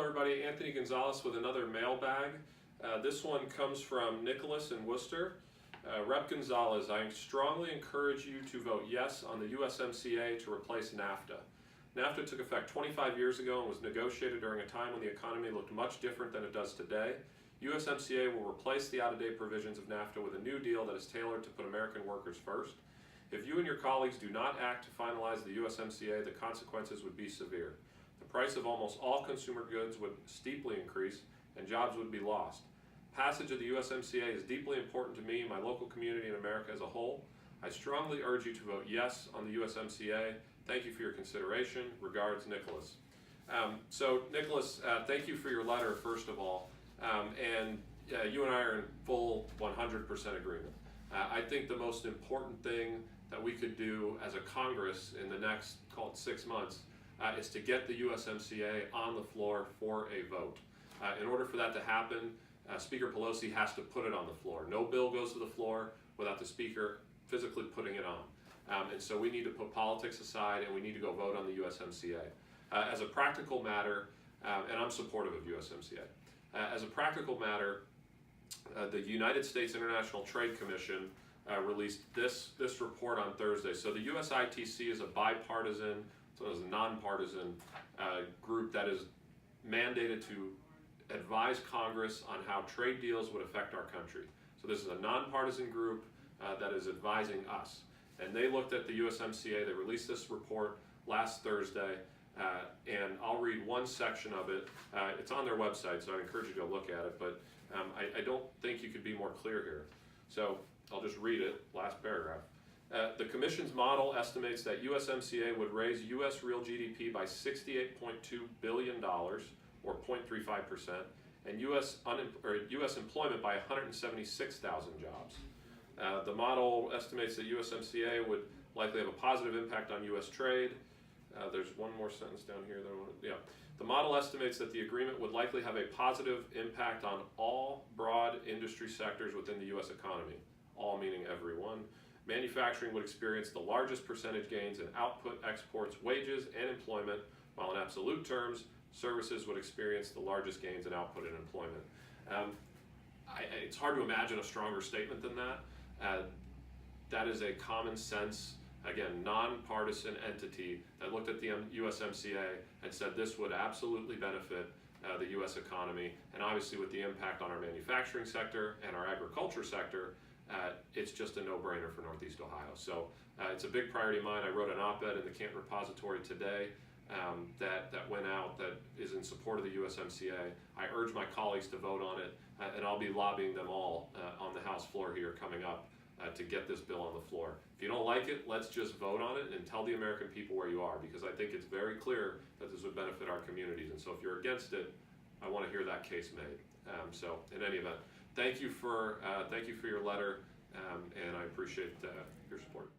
everybody. Anthony Gonzalez with another mailbag. This one comes from Nicholas in Wooster. Rep Gonzalez, I strongly encourage you to vote yes on the USMCA to replace NAFTA. NAFTA took effect 25 years ago and was negotiated during a time when the economy looked much different than it does today. USMCA will replace the out-of-date provisions of NAFTA with a new deal that is tailored to put American workers first. If you and your colleagues do not act to finalize the USMCA, the consequences would be severe. The price of almost all consumer goods would steeply increase and jobs would be lost. Passage of the USMCA is deeply important to me, my local community, and America as a whole. I strongly urge you to vote yes on the USMCA. Thank you for your consideration. Regards, Nicholas. Nicholas, thank you for your letter, first of all. You and I are in full 100% agreement. I think the most important thing that we could do as a Congress in the next, call it 6 months, is to get the USMCA on the floor for a vote. In order for that to happen, Speaker Pelosi has to put it on the floor. No bill goes to the floor without the Speaker physically putting it on. And so we need to put politics aside and we need to go vote on the USMCA. As a practical matter, and I'm supportive of USMCA, as a practical matter, the United States International Trade Commission released this report on Thursday. So the USITC is a bipartisan, so it's a nonpartisan group that is mandated to advise Congress on how trade deals would affect our country. So this is a nonpartisan group that is advising us. And they looked at the USMCA, they released this report last Thursday, and I'll read one section of it. It's on their website, so I encourage you to go look at it, but I don't think you could be more clear here. So I'll just read it, last paragraph. The Commission's model estimates that USMCA would raise U.S. real GDP by $68.2 billion, or 0.35%, and U.S. employment by 176,000 jobs. The model estimates that USMCA would likely have a positive impact on U.S. trade. There's one more sentence down here that I want to, The model estimates that the agreement would likely have a positive impact on all broad industry sectors within the U.S. economy, all meaning everyone. Manufacturing would experience the largest percentage gains in output, exports, wages, and employment, while in absolute terms, services would experience the largest gains in output and employment. It's hard to imagine a stronger statement than that. That is a common sense, again, nonpartisan entity that looked at the USMCA and said this would absolutely benefit the U.S. economy, and obviously with the impact on our manufacturing sector and our agriculture sector, it's just a no-brainer for Northeast Ohio. So it's a big priority of mine. I wrote an op-ed in the Canton Repository today that went out that is in support of the USMCA. I urge my colleagues to vote on it, and I'll be lobbying them all on the House floor here coming up to get this bill on the floor. If you don't like it, let's just vote on it and tell the American people where you are, because I think it's very clear that this would benefit our communities. And so if you're against it, I want to hear that case made. So in any event, thank you for your letter, and I appreciate your support.